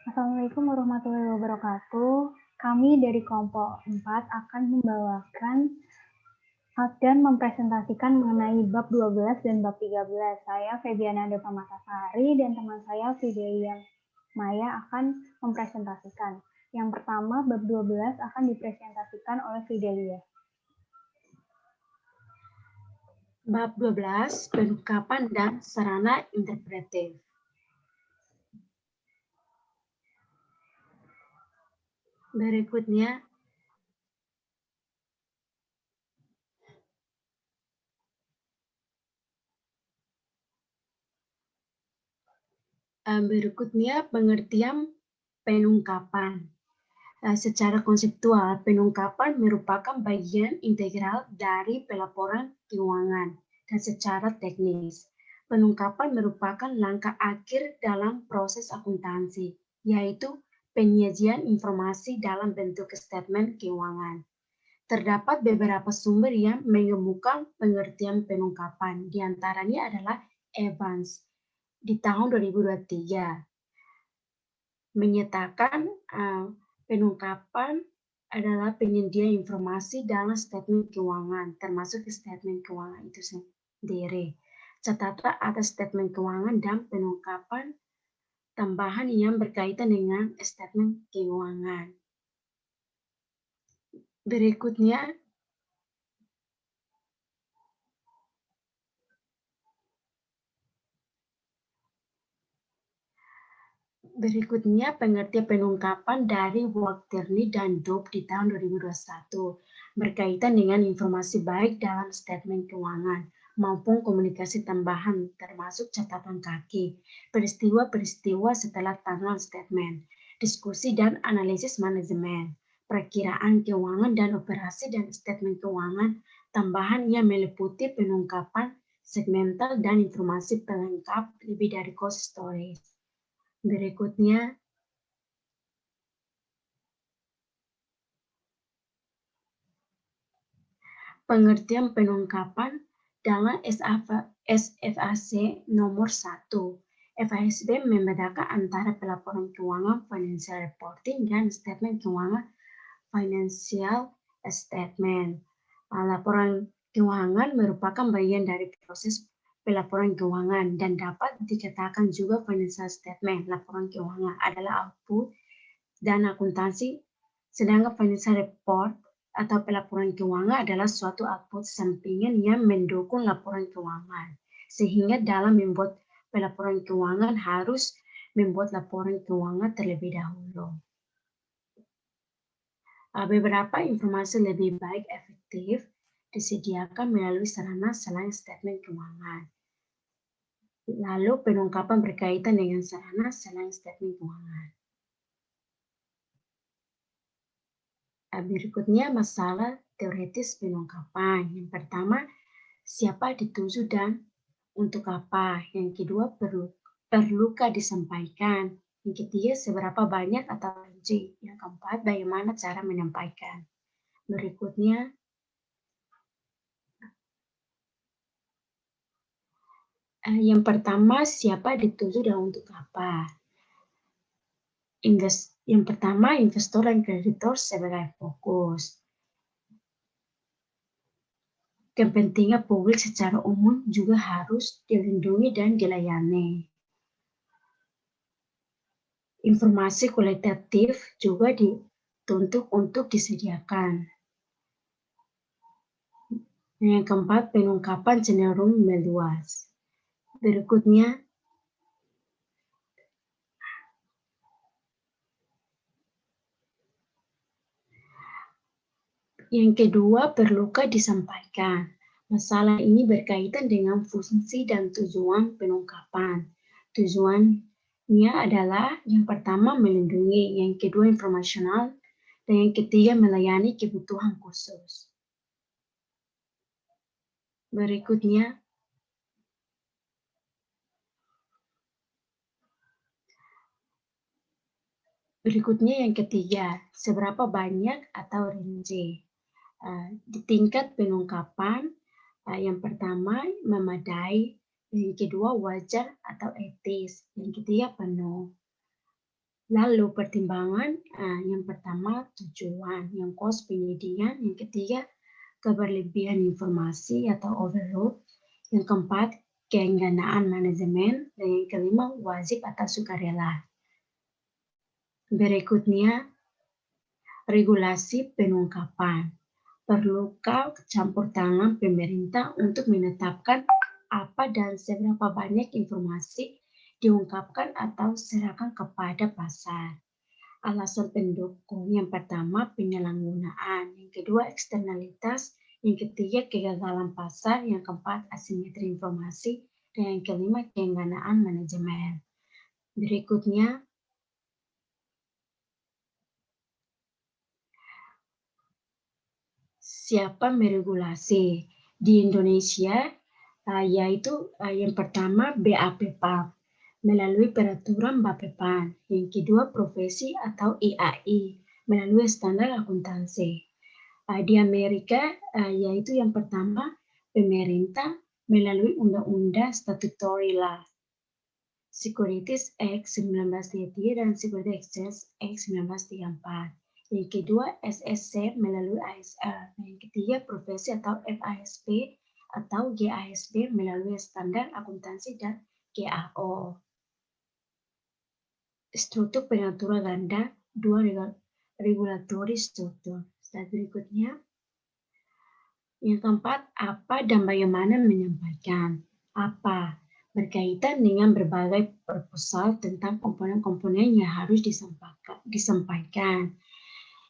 Assalamualaikum warahmatullahi wabarakatuh. Kami dari kelompok 4 akan membawakan dan mempresentasikan mengenai bab 12 dan bab 13. Saya Febiana Depamasasari dan teman saya Fidelia Maya akan mempresentasikan. Yang pertama, bab 12 akan dipresentasikan oleh Fidelia. Bab 12, pengungkapan dan sarana interpretif. Berikutnya, pengertian pengungkapan. Secara konseptual, pengungkapan merupakan bagian integral dari pelaporan keuangan, dan secara teknis, pengungkapan merupakan langkah akhir dalam proses akuntansi, yaitu penyajian informasi dalam bentuk statement keuangan. Terdapat beberapa sumber yang mengemukakan pengertian pengungkapan, diantaranya adalah Evans di tahun 2023 menyatakan pengungkapan adalah penyedia informasi dalam statement keuangan, termasuk statement keuangan itu sendiri. Catatan atas statement keuangan dan pengungkapan tambahan yang berkaitan dengan statement keuangan. Berikutnya, pengertian pengungkapan dari Walt Tierney dan Dobb di tahun 2021 berkaitan dengan informasi baik dalam statement keuangan maupun komunikasi tambahan termasuk catatan kaki, peristiwa-peristiwa setelah tanggal statement, diskusi dan analisis manajemen, perakiraan keuangan dan operasi dan statement keuangan tambahan yang meliputi pengungkapan segmental dan informasi pelengkap lebih dari cost stories. Berikutnya, pengertian pengungkapan dalam SFAC nomor 1. FASB membedakan antara pelaporan keuangan financial reporting dan statement keuangan financial statement. Laporan keuangan merupakan bagian dari proses pelaporan keuangan dan dapat dikatakan juga financial statement. Laporan keuangan adalah output dan akuntansi, sedangkan financial report atau pelaporan keuangan adalah suatu output sampingan yang mendukung laporan keuangan. Sehingga dalam membuat pelaporan keuangan harus membuat laporan keuangan terlebih dahulu. Beberapa informasi lebih baik efektif disediakan melalui sarana selain statement keuangan. Lalu pengungkapan berkaitan dengan sarana selain statement keuangan. Berikutnya masalah teoretis pengungkapan. Yang pertama, siapa dituju dan untuk apa. Yang kedua, perlukah disampaikan. Yang ketiga, seberapa banyak atau rinci. Yang keempat, bagaimana cara menyampaikan. Berikutnya, yang pertama, siapa dituju dan untuk apa. Yang pertama, investor dan kreditor sebagai fokus. Kepentingan publik secara umum juga harus dilindungi dan dilayani. Informasi kualitatif juga dituntut untuk disediakan. Yang keempat, pengungkapan cenderung meluas. Berikutnya, yang kedua, perlukah disampaikan. Masalah ini berkaitan dengan fungsi dan tujuan pengungkapan. Tujuannya adalah yang pertama melindungi, yang kedua informasional, dan yang ketiga melayani kebutuhan khusus. Berikutnya, yang ketiga, seberapa banyak atau rinci. Di tingkat pengungkapan, yang pertama memadai, yang kedua wajar atau etis, yang ketiga penuh. Lalu pertimbangan yang pertama tujuan, yang cost penyediaan, yang ketiga keberlebihan informasi atau overload, yang keempat keengganaan manajemen, dan yang kelima wajib atau sukarela. Berikutnya regulasi pengungkapan. Perlukah campur tangan pemerintah untuk menetapkan apa dan seberapa banyak informasi diungkapkan atau serahkan kepada pasar? Alasan pendukung yang pertama penyalahgunaan, yang kedua eksternalitas, yang ketiga kegagalan pasar, yang keempat asimetri informasi, dan yang kelima keengganaan manajemen. Berikutnya siapa meregulasi di Indonesia, yaitu yang pertama BAPEPAM melalui peraturan BAPEPAM, yang kedua profesi atau IAI melalui standar akuntansi. Di Amerika, yaitu yang pertama pemerintah melalui Undang-Undang Statutory Law, Securities Act 1933 dan Securities Exchange Act 1934. Yang kedua SSC melalui ASR. Yang ketiga profesi atau FASB atau GASB melalui standar akuntansi dan GAO. Struktur pengaturan ganda, dua regulatory struktur. Slide berikutnya. Yang keempat, apa dan bagaimana menyampaikan. Apa? Berkaitan dengan berbagai proposal tentang komponen-komponen yang harus disampaikan,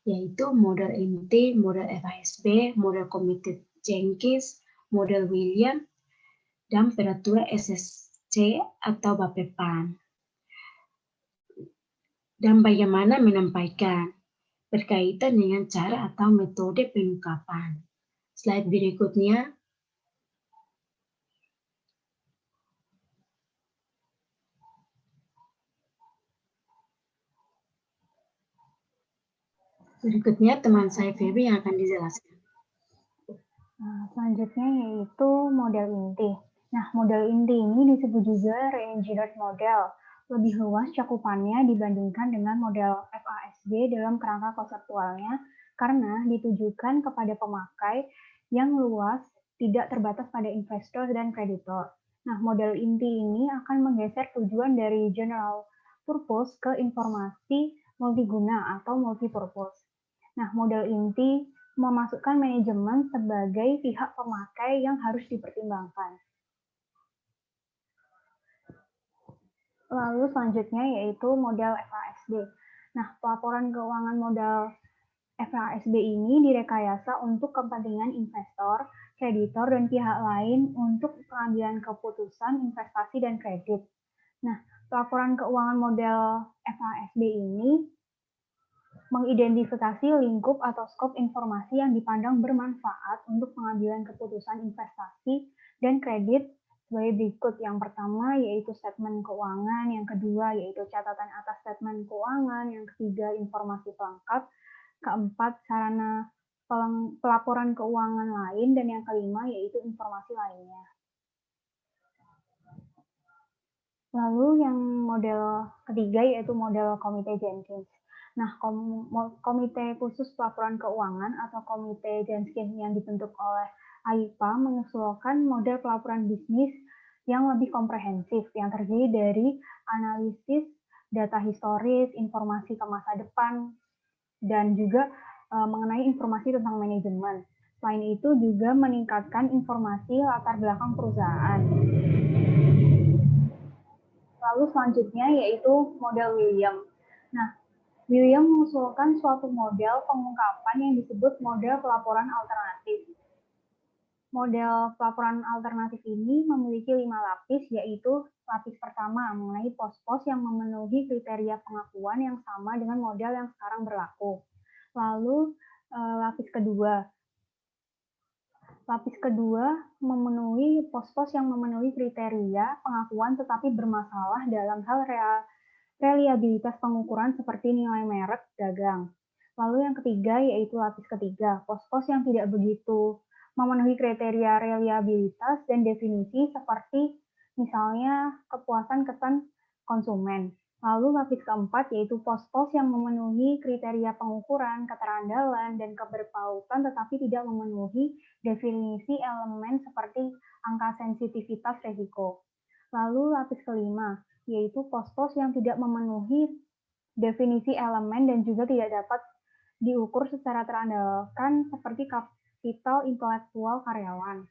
yaitu model MT, model FASB, model komite Jenkins, model William, dan peraturan SSC atau BAPEPAM. Dan bagaimana menyampaikan, berkaitan dengan cara atau metode pengungkapan. Slide berikutnya. Berikutnya teman saya Feby yang akan dijelaskan. Selanjutnya yaitu model inti. Nah, model inti ini disebut juga re-engineered model. Lebih luas cakupannya dibandingkan dengan model FASB dalam kerangka konseptualnya karena ditujukan kepada pemakai yang luas, tidak terbatas pada investor dan kreditor. Nah, model inti ini akan menggeser tujuan dari general purpose ke informasi multiguna atau multipurpose. Nah, model inti memasukkan manajemen sebagai pihak pemakai yang harus dipertimbangkan. Lalu selanjutnya yaitu model FASB. Nah, pelaporan keuangan model FASB ini direkayasa untuk kepentingan investor, kreditor, dan pihak lain untuk pengambilan keputusan investasi dan kredit. Nah, pelaporan keuangan model FASB ini mengidentifikasi lingkup atau skop informasi yang dipandang bermanfaat untuk pengambilan keputusan investasi dan kredit sebagai berikut. Yang pertama yaitu statement keuangan, yang kedua yaitu catatan atas statement keuangan, yang ketiga informasi pelengkap, keempat sarana pelaporan keuangan lain, dan yang kelima yaitu informasi lainnya. Lalu yang model ketiga yaitu model komite Jenkins. Nah, komite khusus pelaporan keuangan atau komite Jenkins yang dibentuk oleh AIPA mengusulkan model pelaporan bisnis yang lebih komprehensif yang terdiri dari analisis data historis, informasi ke masa depan, dan juga mengenai informasi tentang manajemen. Selain itu juga meningkatkan informasi latar belakang perusahaan. Lalu selanjutnya yaitu model William. Nah, William mengusulkan suatu model pengungkapan yang disebut model pelaporan alternatif. Model pelaporan alternatif ini memiliki 5 lapis, yaitu lapis pertama mengenai pos-pos yang memenuhi kriteria pengakuan yang sama dengan model yang sekarang berlaku. Lalu lapis kedua memenuhi pos-pos yang memenuhi kriteria pengakuan tetapi bermasalah dalam hal reliabilitas pengukuran seperti nilai merek dagang. Lalu yang ketiga yaitu lapis ketiga, pos-pos yang tidak begitu memenuhi kriteria reliabilitas dan definisi seperti misalnya kepuasan kesan konsumen. Lalu lapis keempat yaitu pos-pos yang memenuhi kriteria pengukuran, keterandalan, dan keberpautan tetapi tidak memenuhi definisi elemen seperti angka sensitivitas resiko. Lalu lapis kelima yaitu pos-pos yang tidak memenuhi definisi elemen dan juga tidak dapat diukur secara terandalkan seperti kapital intelektual karyawan.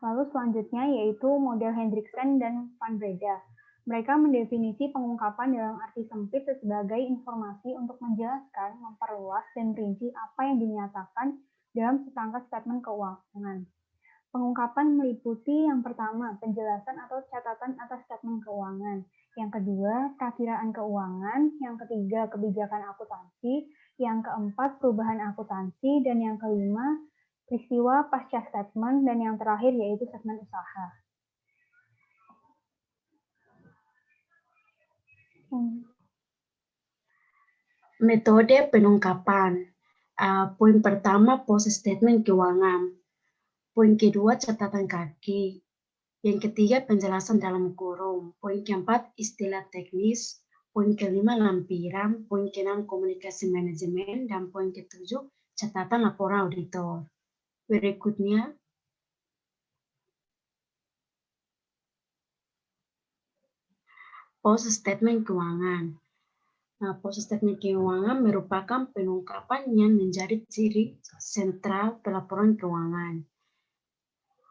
Lalu selanjutnya yaitu model Hendriksen dan Van Breda. Mereka mendefinisi pengungkapan dalam arti sempit sebagai informasi untuk menjelaskan, memperluas, dan merinci apa yang dinyatakan dalam setangkai statement keuangan. Pengungkapan meliputi yang pertama, penjelasan atau catatan atas statement keuangan. Yang kedua, perakiraan keuangan. Yang ketiga, kebijakan akuntansi. Yang keempat, perubahan akuntansi. Dan yang kelima, peristiwa pasca statement. Dan yang terakhir yaitu statement usaha. Metode pengungkapan. Poin pertama, post statement keuangan. Poin kedua, catatan kaki. Yang ketiga, penjelasan dalam kurung. Poin keempat, istilah teknis. Poin kelima, lampiran. Poin keenam, komunikasi manajemen. Dan poin ketujuh, catatan laporan auditor. Berikutnya, post statement keuangan. Post statement keuangan merupakan pengungkapan yang menjadi ciri sentral pelaporan keuangan.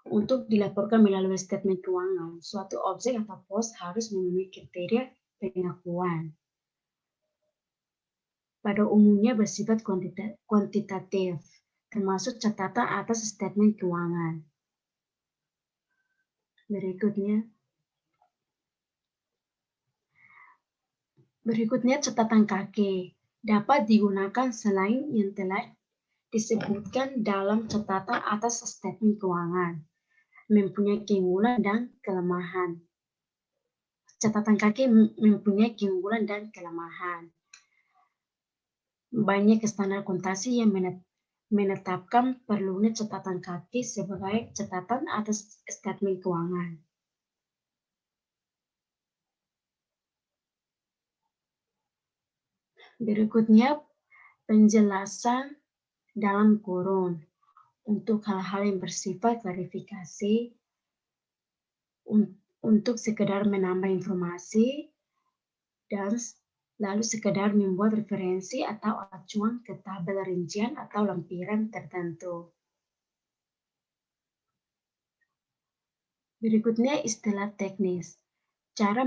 Untuk dilaporkan melalui statement keuangan, suatu objek atau pos harus memenuhi kriteria pengakuan. Pada umumnya bersifat kuantitatif, termasuk catatan atas statement keuangan. Berikutnya catatan kaki dapat digunakan selain yang telah disebutkan dalam catatan atas statement keuangan, mempunyai keunggulan dan kelemahan. Catatan kaki mempunyai keunggulan dan kelemahan. Banyak standar akuntansi yang menetapkan perlunya catatan kaki sebagai catatan atas statement keuangan. Berikutnya, penjelasan dalam kurun untuk hal-hal yang bersifat klarifikasi, untuk sekedar menambah informasi, dan lalu sekedar membuat referensi atau acuan ke tabel rincian atau lampiran tertentu. Berikutnya istilah teknis. Cara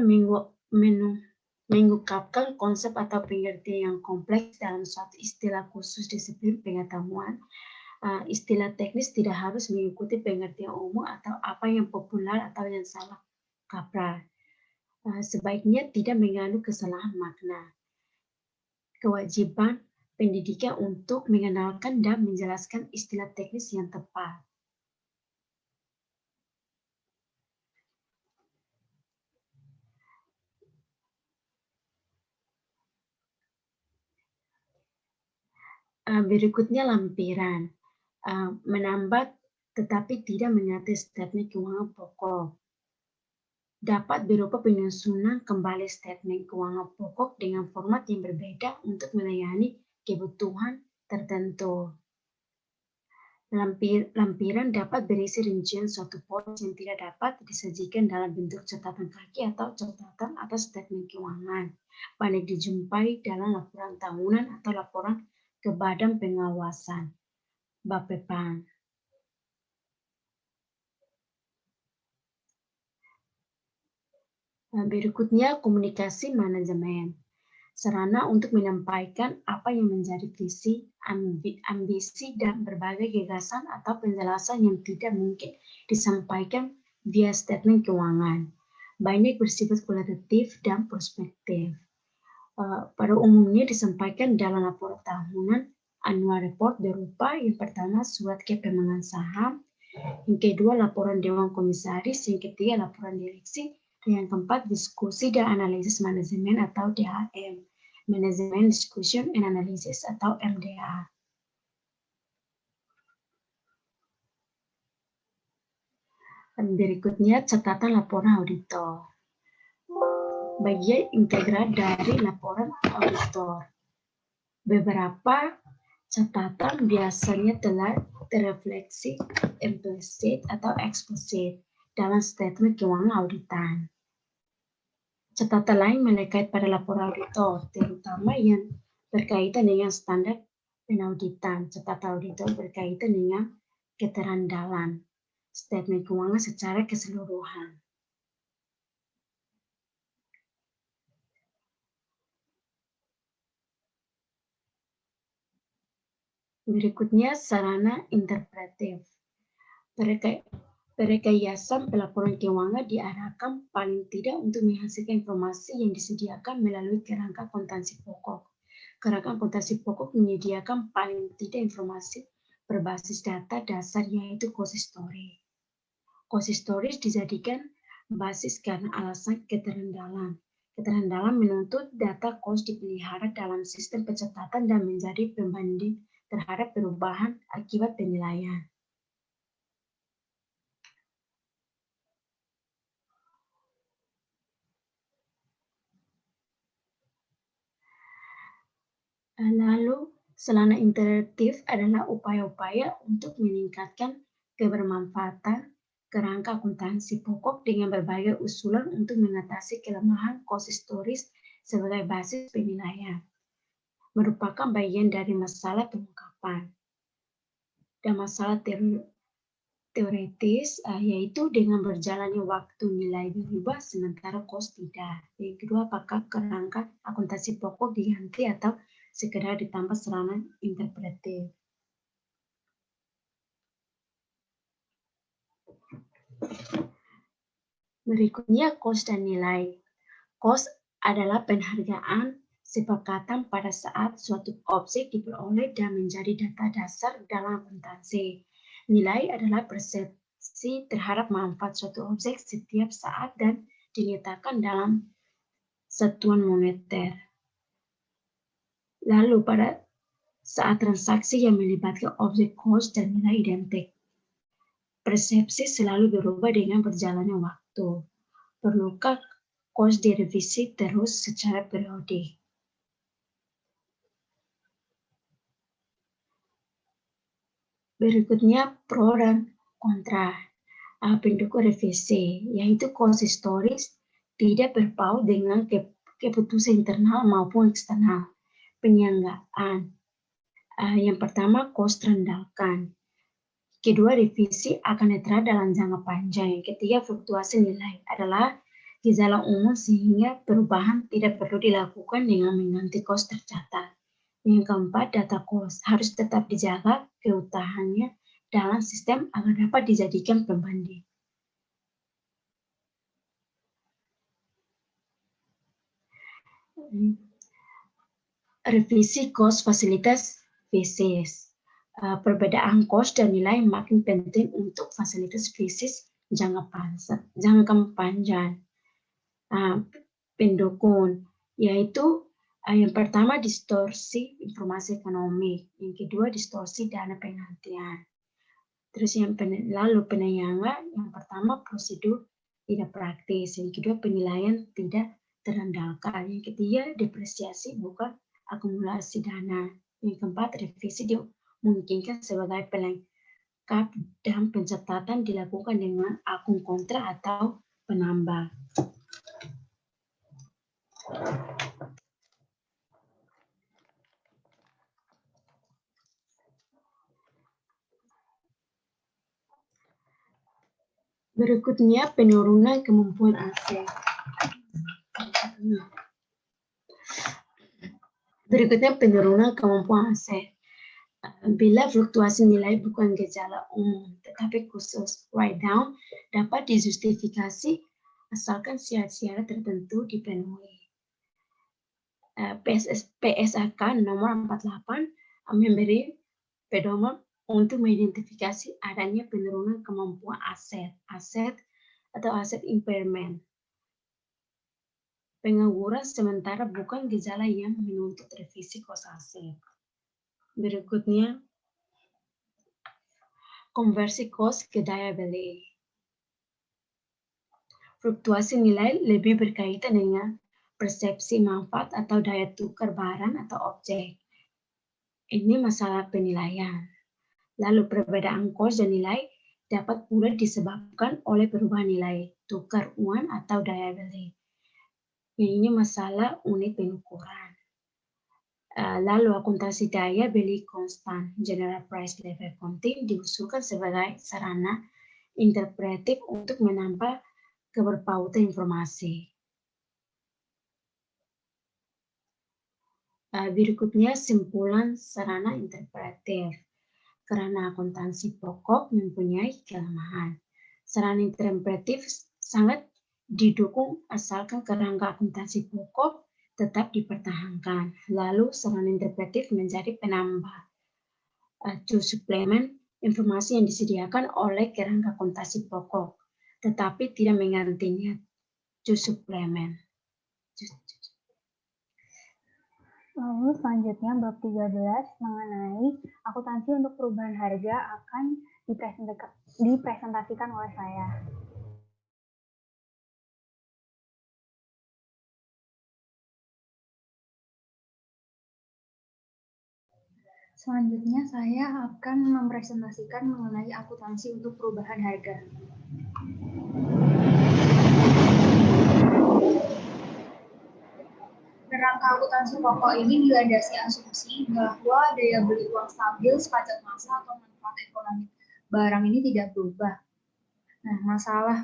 mengungkapkan konsep atau pengertian yang kompleks dalam suatu istilah khusus disiplin pengetahuan. Istilah teknis tidak harus mengikuti pengertian umum atau apa yang populer atau yang salah kaprah. Sebaiknya tidak mengandung kesalahan makna. Kewajiban pendidikan untuk mengenalkan dan menjelaskan istilah teknis yang tepat. Berikutnya lampiran. Menambah tetapi tidak menyertai statement keuangan pokok. Dapat berupa penyusunan kembali statement keuangan pokok dengan format yang berbeda untuk melayani kebutuhan tertentu. Lampiran dapat berisi rincian suatu pos yang tidak dapat disajikan dalam bentuk catatan kaki atau catatan atas statement keuangan. Banyak dijumpai dalam laporan tahunan atau laporan ke Badan Pengawasan Bapepam. Berikutnya komunikasi manajemen. Sarana untuk menyampaikan apa yang menjadi visi, ambisi, dan berbagai gagasan atau penjelasan yang tidak mungkin disampaikan via statement keuangan. Banyak bersifat kualitatif dan prospektif. Pada umumnya disampaikan dalam laporan tahunan, annual report berupa yang pertama surat kepemenangan saham, yang kedua laporan dewan komisaris, yang ketiga laporan direksi, dan yang keempat diskusi dan analisis manajemen atau DAM, Management Discussion and Analysis atau MDA. Dan berikutnya catatan laporan auditor. bagian integral dari laporan auditor. Beberapa catatan biasanya telah terrefleksi implisit atau eksplisit dalam statement keuangan auditan. Catatan lain melekat pada laporan auditor, terutama yang berkaitan dengan standar penauditan. Catatan auditor berkaitan dengan keterandalan statement keuangan secara keseluruhan. Berikutnya, sarana interpretif. Perekayasa pelaporan keuangan diarahkan paling tidak untuk menghasilkan informasi yang disediakan melalui kerangka akuntansi pokok. Kerangka akuntansi pokok menyediakan paling tidak informasi berbasis data dasar yaitu cost story. Cost stories dijadikan basis karena alasan keterandalan. Keterandalan menuntut data cost dipelihara dalam sistem pencatatan dan menjadi pembanding terhadap perubahan akibat penilaian. Lalu, sarana interaktif adalah upaya-upaya untuk meningkatkan kebermanfaatan kerangka akuntansi pokok dengan berbagai usulan untuk mengatasi kelemahan cost stories sebagai basis penilaian. Merupakan bagian dari masalah pengungkapan dan masalah teoritis, yaitu dengan berjalannya waktu nilai berubah sementara cost tidak. Yang kedua, apakah kerangka akuntansi pokok diganti atau sekedar ditambah sarana interpretif. Berikutnya, cost dan nilai. Cost adalah penghargaan sepakatan pada saat suatu objek diperoleh dan menjadi data dasar dalam akuntansi. Nilai adalah persepsi terhadap manfaat suatu objek setiap saat dan dinyatakan dalam satuan moneter. Lalu pada saat transaksi yang melibatkan objek cost dan nilai identik, persepsi selalu berubah dengan berjalannya waktu. Perlukah cost direvisi terus secara periodik? Berikutnya pro dan kontra pendukung revisi, yaitu cost stories tidak berpaut dengan keputusan internal maupun eksternal. Penyanggaan. Yang pertama, cost terandalkan. Kedua, revisi akan netral dalam jangka panjang. Yang ketiga, fluktuasi nilai adalah gejala umum sehingga perubahan tidak perlu dilakukan dengan mengganti cost tercatat. Yang keempat, data cost harus tetap dijaga keutuhannya dalam sistem agar dapat dijadikan pembanding. Revisi cost fasilitas fisik. Perbedaan cost dan nilai makin penting untuk fasilitas fisik jangka panjang. Pendukung, yaitu yang pertama distorsi informasi ekonomi, yang kedua distorsi dana penggantian. Terus lalu penyangga, yang pertama prosedur tidak praktis, yang kedua penilaian tidak terandalkan, yang ketiga depresiasi bukan akumulasi dana, yang keempat revisi dimungkinkan sebagai pelengkap dan pencatatan dilakukan dengan akun kontra atau penambah. Berikutnya penurunan kemampuan aset. Bila fluktuasi nilai bukan gejala umum, tetapi khusus write down dapat dijustifikasi asalkan syarat-syarat tertentu dipenuhi. PSAK nomor 48 memberi pedoman untuk mengidentifikasi adanya penurunan kemampuan aset atau aset impairment. Pengangguran sementara bukan gejala yang menuntut revisi cost aset. Berikutnya, konversi cost ke daya beli. Fluktuasi nilai lebih berkaitan dengan persepsi manfaat atau daya tukar barang atau objek. Ini masalah penilaian. Lalu perbedaan kos dan nilai dapat pula disebabkan oleh perubahan nilai tukar uang atau daya beli. Ini masalah unit pengukuran. Lalu akuntansi daya beli konstan, general price level accounting, diusulkan sebagai sarana interpretif untuk menambah keberpautan informasi. Berikutnya simpulan sarana interpretif. Karena akuntansi pokok mempunyai kelemahan. Sarana interpretif sangat didukung asalkan kerangka akuntansi pokok tetap dipertahankan. Lalu sarana interpretif menjadi penambah atau suplemen informasi yang disediakan oleh kerangka akuntansi pokok, tetapi tidak menggantinya to suplemen. Lalu selanjutnya bab 13 mengenai akuntansi untuk perubahan harga akan dipresentasikan oleh saya. Selanjutnya saya akan mempresentasikan mengenai akuntansi untuk perubahan harga. Kerangka akuntansi pokok ini dilandasi asumsi bahwa daya beli uang stabil sepanjang masa atau manfaat ekonomi barang ini tidak berubah. Nah, masalah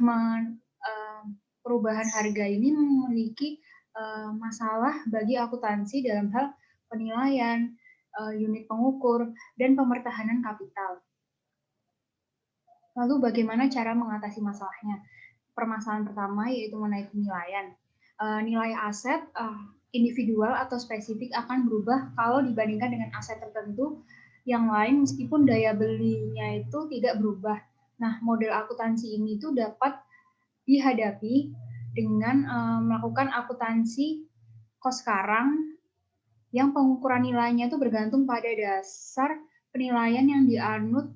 perubahan harga ini memiliki masalah bagi akuntansi dalam hal penilaian, unit pengukur, dan pemertahanan kapital. Lalu bagaimana cara mengatasi masalahnya? Permasalahan pertama yaitu mengenai penilaian. Nilai aset individual atau spesifik akan berubah kalau dibandingkan dengan aset tertentu yang lain meskipun daya belinya itu tidak berubah. Nah, model akuntansi ini tuh dapat dihadapi dengan melakukan akuntansi kos sekarang yang pengukuran nilainya itu bergantung pada dasar penilaian yang dianut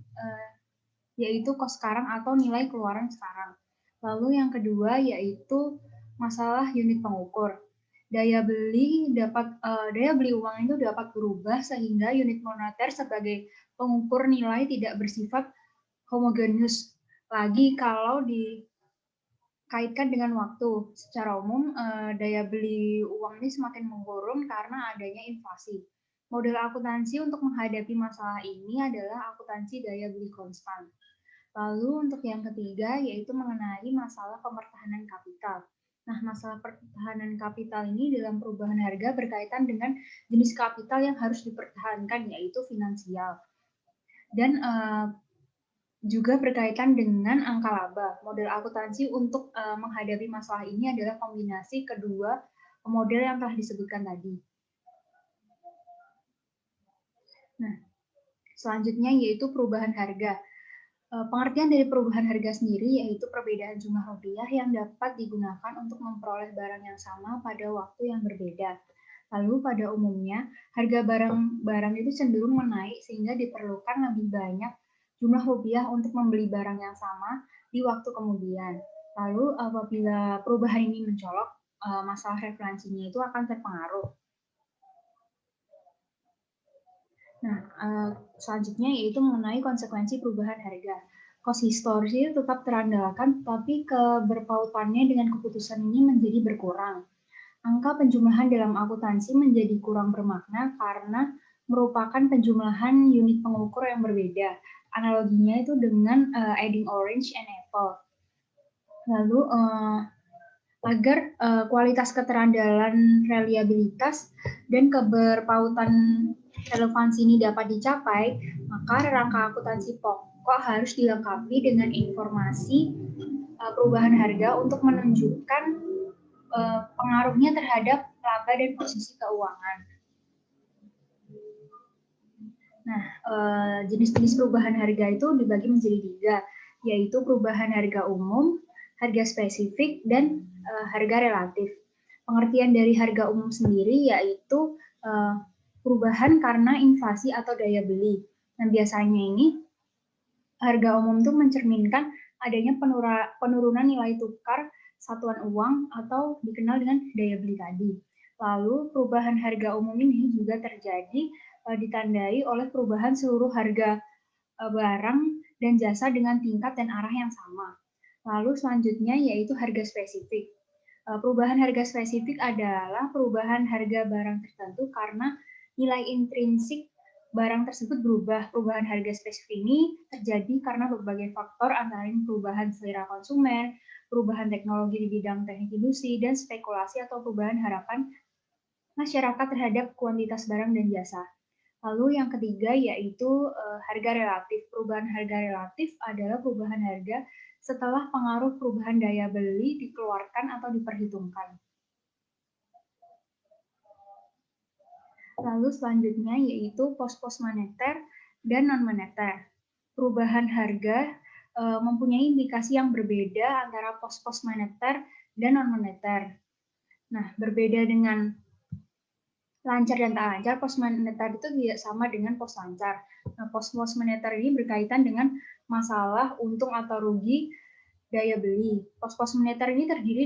yaitu kos sekarang atau nilai keluaran sekarang. Lalu yang kedua yaitu masalah unit pengukur. Daya beli uang itu dapat berubah sehingga unit moneter sebagai pengukur nilai tidak bersifat homogeneus lagi kalau dikaitkan dengan waktu. Secara umum, daya beli uang ini semakin menurun karena adanya inflasi. Model akuntansi untuk menghadapi masalah ini adalah akuntansi daya beli konstan. Lalu untuk yang ketiga yaitu mengenai masalah pemertahanan kapital. Nah, masalah pertahanan kapital ini dalam perubahan harga berkaitan dengan jenis kapital yang harus dipertahankan yaitu finansial. Dan juga berkaitan dengan angka laba. Model akuntansi untuk menghadapi masalah ini adalah kombinasi kedua model yang telah disebutkan tadi. Nah, selanjutnya yaitu perubahan harga. Pengertian dari perubahan harga sendiri yaitu perbedaan jumlah rupiah yang dapat digunakan untuk memperoleh barang yang sama pada waktu yang berbeda. Lalu pada umumnya, harga barang itu cenderung menaik sehingga diperlukan lebih banyak jumlah rupiah untuk membeli barang yang sama di waktu kemudian. Lalu apabila perubahan ini mencolok, masalah referensinya itu akan terpengaruh. Nah, selanjutnya yaitu mengenai konsekuensi perubahan harga. Kos historis tetap terandalkan, tapi keberpautannya dengan keputusan ini menjadi berkurang. Angka penjumlahan dalam akuntansi menjadi kurang bermakna karena merupakan penjumlahan unit pengukur yang berbeda. Analoginya itu dengan adding orange and apple. Lalu, agar kualitas keterandalan reliabilitas dan keberpautan relevansi ini dapat dicapai, maka rangka akuntansi pokok harus dilengkapi dengan informasi perubahan harga untuk menunjukkan pengaruhnya terhadap laba dan posisi keuangan. Nah, jenis-jenis perubahan harga itu dibagi menjadi 3, yaitu perubahan harga umum, harga spesifik, dan harga relatif. Pengertian dari harga umum sendiri yaitu perubahan karena inflasi atau daya beli. Nah, biasanya ini harga umum itu mencerminkan adanya penurunan nilai tukar satuan uang atau dikenal dengan daya beli tadi. Lalu perubahan harga umum ini juga terjadi ditandai oleh perubahan seluruh harga barang dan jasa dengan tingkat dan arah yang sama. Lalu selanjutnya yaitu harga spesifik. Perubahan harga spesifik adalah perubahan harga barang tertentu karena nilai intrinsik barang tersebut berubah. Perubahan harga spesifik ini terjadi karena berbagai faktor antara lain perubahan selera konsumen, perubahan teknologi di bidang teknik industri, dan spekulasi atau perubahan harapan masyarakat terhadap kuantitas barang dan jasa. Lalu yang ketiga yaitu harga relatif. Perubahan harga relatif adalah perubahan harga setelah pengaruh perubahan daya beli dikeluarkan atau diperhitungkan. Lalu selanjutnya yaitu pos-pos moneter dan non-moneter. Perubahan harga mempunyai indikasi yang berbeda antara pos-pos moneter dan non-moneter. Nah, berbeda dengan lancar dan tak lancar, pos moneter itu tidak sama dengan pos lancar. Nah, pos-pos moneter ini berkaitan dengan masalah untung atau rugi daya beli. Pos-pos moneter ini terdiri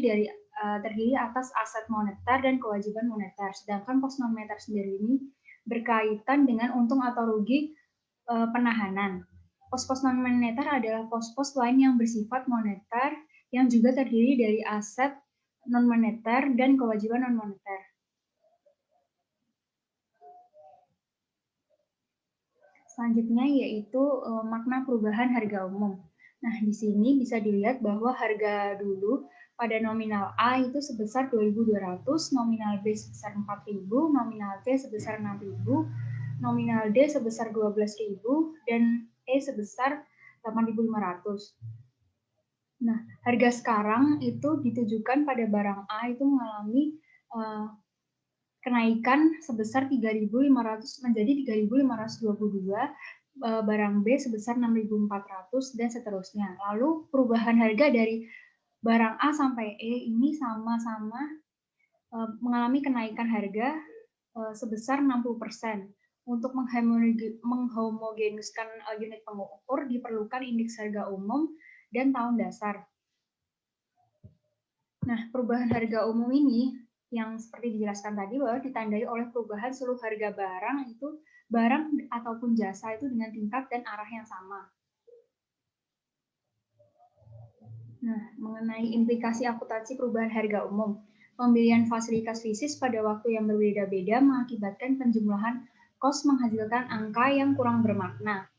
atas aset moneter dan kewajiban moneter. Sedangkan pos non-moneter sendiri ini berkaitan dengan untung atau rugi penahanan. Pos-pos non-moneter adalah pos-pos lain yang bersifat moneter yang juga terdiri dari aset non-moneter dan kewajiban non-moneter. Selanjutnya yaitu makna perubahan harga umum. Nah, di sini bisa dilihat bahwa harga dulu pada nominal A itu sebesar 2.200, nominal B sebesar 4.000, nominal C sebesar 6.000, nominal D sebesar 12.000, dan E sebesar 8.500. Nah, harga sekarang itu ditujukan pada barang A itu mengalami kenaikan sebesar 3.500 menjadi 3.522, barang B sebesar 6.400 dan seterusnya. Lalu perubahan harga dari barang A sampai E ini sama-sama mengalami kenaikan harga sebesar 60%. Untuk menghomogenuskan unit pengukur diperlukan indeks harga umum dan tahun dasar. Nah, perubahan harga umum ini yang seperti dijelaskan tadi bahwa ditandai oleh perubahan seluruh harga barang itu barang ataupun jasa itu dengan tingkat dan arah yang sama. Nah, mengenai implikasi akuntansi perubahan harga umum, pembelian fasilitas fisik pada waktu yang berbeda-beda mengakibatkan penjumlahan kos menghasilkan angka yang kurang bermakna.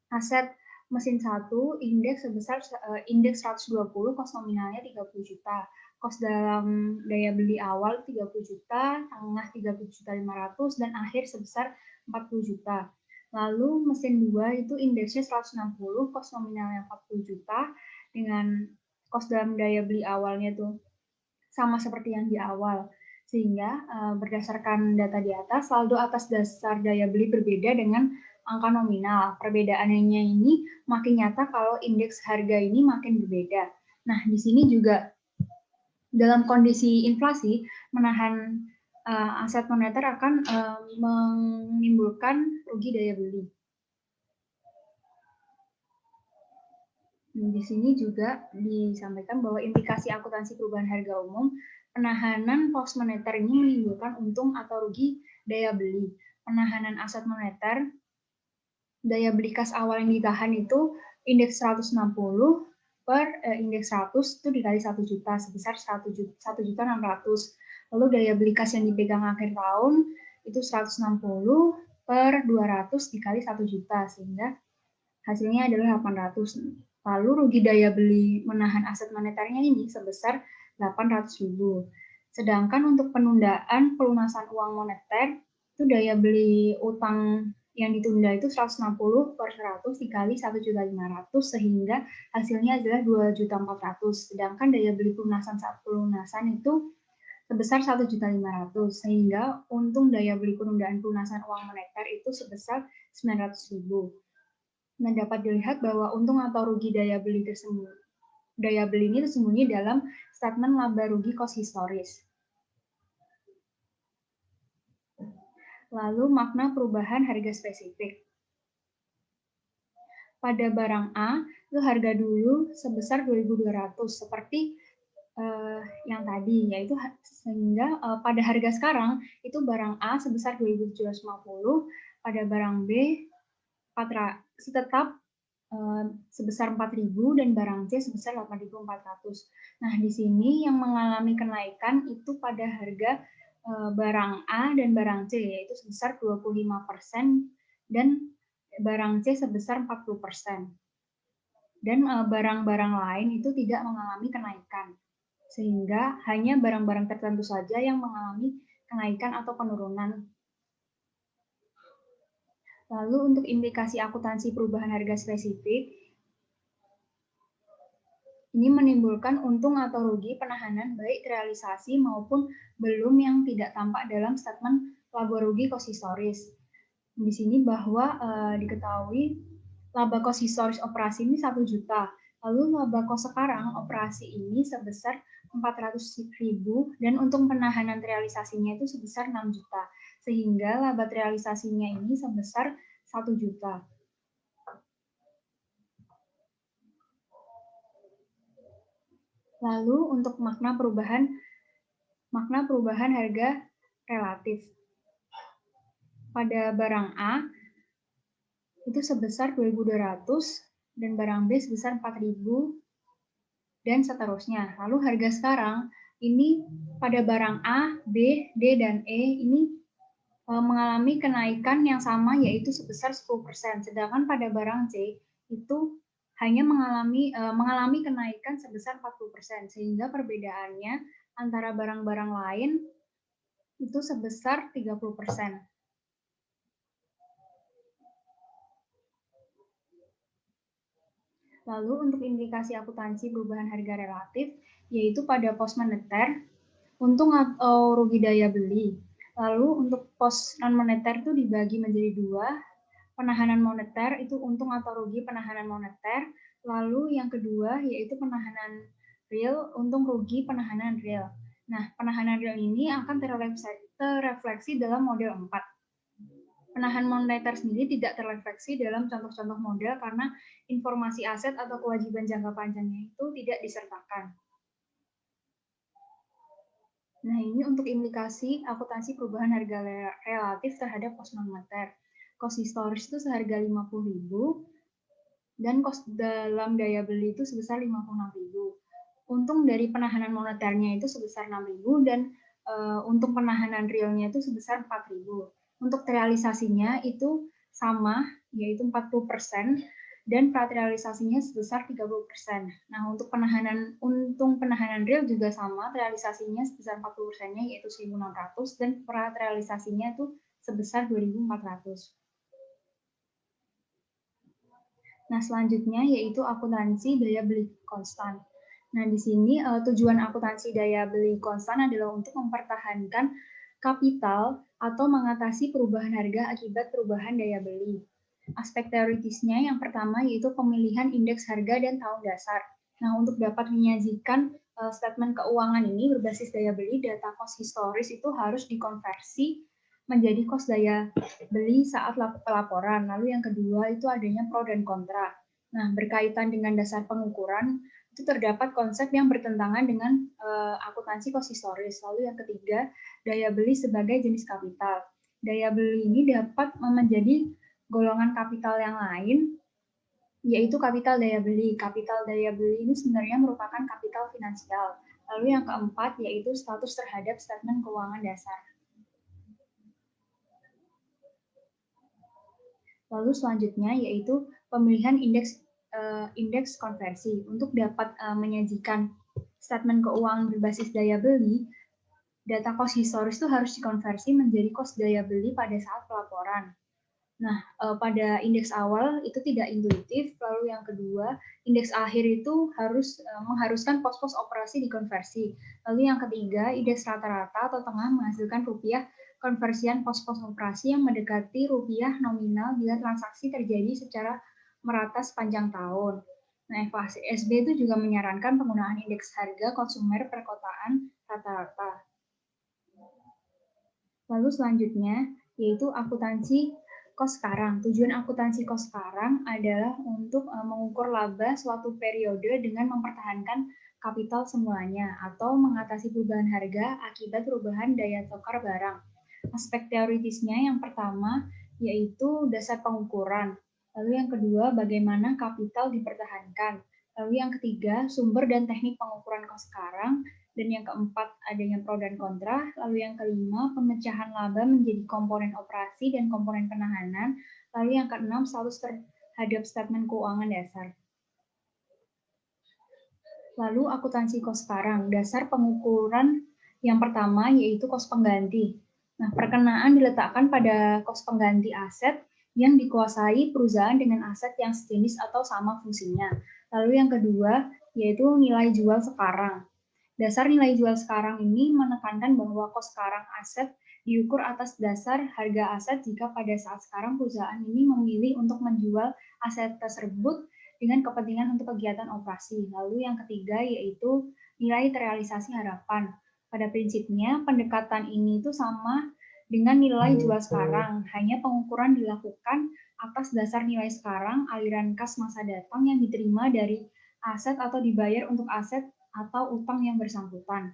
Aset mesin 1 indeks sebesar indeks 120, kos nominalnya 30 juta. Kos dalam daya beli awal 30 juta, tengah 30.500 dan akhir sebesar 40 juta. Lalu mesin 2 itu indeksnya 160, kos nominalnya 40 juta dengan kos dalam daya beli awalnya tuh sama seperti yang di awal. Sehingga berdasarkan data di atas, saldo atas dasar daya beli berbeda dengan angka nominal. Perbedaannya ini makin nyata kalau indeks harga ini makin berbeda. Nah, di sini juga dalam kondisi inflasi, menahan aset moneter akan menimbulkan rugi daya beli. Di sini juga disampaikan bahwa implikasi akuntansi perubahan harga umum, penahanan pos moneter ini menimbulkan untung atau rugi daya beli. Penahanan aset moneter, daya beli kas awal yang ditahan itu indeks 160 per indeks 100 itu dikali 1 juta sebesar 1.600. Lalu daya beli kas yang dipegang akhir tahun itu 160 per 200 dikali 1 juta sehingga hasilnya adalah 800. Lalu rugi daya beli menahan aset moneternya ini sebesar 800.000. Sedangkan untuk penundaan pelunasan uang moneter itu daya beli utang yang ditunda itu 160 per 100 dikali 1.500 sehingga hasilnya adalah 2.400. Sedangkan daya beli pelunasan saat pelunasan itu sebesar 1.500 sehingga untung daya beli penundaan pelunasan uang moneter itu sebesar 900.000. Nah, dapat dilihat bahwa untung atau rugi daya beli ini tersembunyi dalam statement laba rugi kos historis. Lalu makna perubahan harga spesifik. Pada barang A, itu harga dulu sebesar 2.200 seperti yang tadi, yaitu sehingga pada harga sekarang itu barang A sebesar 2.750, pada barang B tetap sebesar 4.000 dan barang C sebesar 8.400. Nah, di sini yang mengalami kenaikan itu pada harga barang A dan barang C, yaitu sebesar 25% dan barang C sebesar 40%. Dan barang-barang lain itu tidak mengalami kenaikan, sehingga hanya barang-barang tertentu saja yang mengalami kenaikan atau penurunan. Lalu untuk implikasi akuntansi perubahan harga spesifik, ini menimbulkan untung atau rugi penahanan baik realisasi maupun belum yang tidak tampak dalam statement laba rugi cost historis. Di sini bahwa diketahui laba cost historis operasi ini 1 juta, lalu laba cost sekarang operasi ini sebesar 400.000 dan untung penahanan realisasinya itu sebesar 6 juta, sehingga laba realisasinya ini sebesar 1 juta. Lalu untuk makna perubahan harga relatif. Pada barang A itu sebesar 2.200 dan barang B sebesar 4.000 dan seterusnya. Lalu harga sekarang ini pada barang A, B, D, dan E ini mengalami kenaikan yang sama yaitu sebesar 10%. Sedangkan pada barang C itu hanya mengalami kenaikan sebesar 40%, sehingga perbedaannya antara barang-barang lain itu sebesar 30%. Lalu untuk implikasi akuntansi perubahan harga relatif, yaitu pada pos moneter, untung atau rugi daya beli. Lalu untuk pos non-moneter itu dibagi menjadi 2, penahanan moneter itu untung atau rugi penahanan moneter, lalu yang kedua yaitu penahanan real, untung rugi penahanan real. Nah, penahanan real ini akan terrefleksi dalam model 4. Penahanan moneter sendiri tidak terrefleksi dalam contoh-contoh model karena informasi aset atau kewajiban jangka panjangnya itu tidak disertakan. Nah, ini untuk implikasi akuntansi perubahan harga relatif terhadap pos non-moneter. Cost historis itu seharga 50.000 dan cost dalam daya beli itu sebesar 56.000. Untung dari penahanan moneternya itu sebesar 6.000 dan untung penahanan realnya itu sebesar 4.000. Untuk realisasinya itu sama, yaitu 40%, dan realisasinya sebesar 30%. Nah, untuk untung penahanan real juga sama, realisasinya sebesar 40%-nya yaitu 1.600 dan realisasinya itu sebesar 2.400. Nah, selanjutnya yaitu akuntansi daya beli konstan. Nah, di sini tujuan akuntansi daya beli konstan adalah untuk mempertahankan kapital atau mengatasi perubahan harga akibat perubahan daya beli. Aspek teoritisnya yang pertama yaitu pemilihan indeks harga dan tahun dasar. Nah, untuk dapat menyajikan statement keuangan ini berbasis daya beli, data cost historis itu harus dikonversi menjadi cost daya beli saat pelaporan. Lalu yang kedua itu adanya pro dan kontra. Nah, berkaitan dengan dasar pengukuran, itu terdapat konsep yang bertentangan dengan akuntansi cost historis. Lalu yang ketiga, daya beli sebagai jenis kapital. Daya beli ini dapat menjadi golongan kapital yang lain, yaitu kapital daya beli. Kapital daya beli ini sebenarnya merupakan kapital finansial. Lalu yang keempat, yaitu status terhadap statement keuangan dasar. Lalu selanjutnya yaitu pemilihan indeks konversi. Untuk dapat menyajikan statement keuangan berbasis daya beli, data cost historis itu harus dikonversi menjadi cost daya beli pada saat pelaporan. Nah, pada indeks awal itu tidak intuitif, lalu yang kedua, indeks akhir itu mengharuskan pos-pos operasi dikonversi. Lalu yang ketiga, indeks rata-rata atau tengah menghasilkan rupiah konversian pos-pos operasi yang mendekati rupiah nominal bila transaksi terjadi secara merata sepanjang tahun. Nah, FASB itu juga menyarankan penggunaan indeks harga konsumer perkotaan rata-rata. Lalu selanjutnya, yaitu akuntansi Kos sekarang. Tujuan akuntansi kos sekarang adalah untuk mengukur laba suatu periode dengan mempertahankan kapital semuanya atau mengatasi perubahan harga akibat perubahan daya tukar barang. Aspek teoritisnya yang pertama yaitu dasar pengukuran. Lalu yang kedua, bagaimana kapital dipertahankan. Lalu yang ketiga, sumber dan teknik pengukuran kos sekarang. Dan yang keempat, adanya pro dan kontra. Lalu yang kelima, pemecahan laba menjadi komponen operasi dan komponen penahanan. Lalu yang keenam, status terhadap statement keuangan dasar. Lalu akuntansi kos sekarang, dasar pengukuran yang pertama yaitu kos pengganti. Nah, perkenaan diletakkan pada kos pengganti aset yang dikuasai perusahaan dengan aset yang sejenis atau sama fungsinya. Lalu yang kedua yaitu nilai jual sekarang. Dasar nilai jual sekarang ini menekankan bahwa kos sekarang aset diukur atas dasar harga aset jika pada saat sekarang perusahaan ini memilih untuk menjual aset tersebut dengan kepentingan untuk kegiatan operasi. Lalu yang ketiga yaitu nilai terrealisasi harapan. Pada prinsipnya pendekatan ini itu sama dengan nilai jual sekarang, hanya pengukuran dilakukan atas dasar nilai sekarang aliran kas masa datang yang diterima dari aset atau dibayar untuk aset atau utang yang bersangkutan.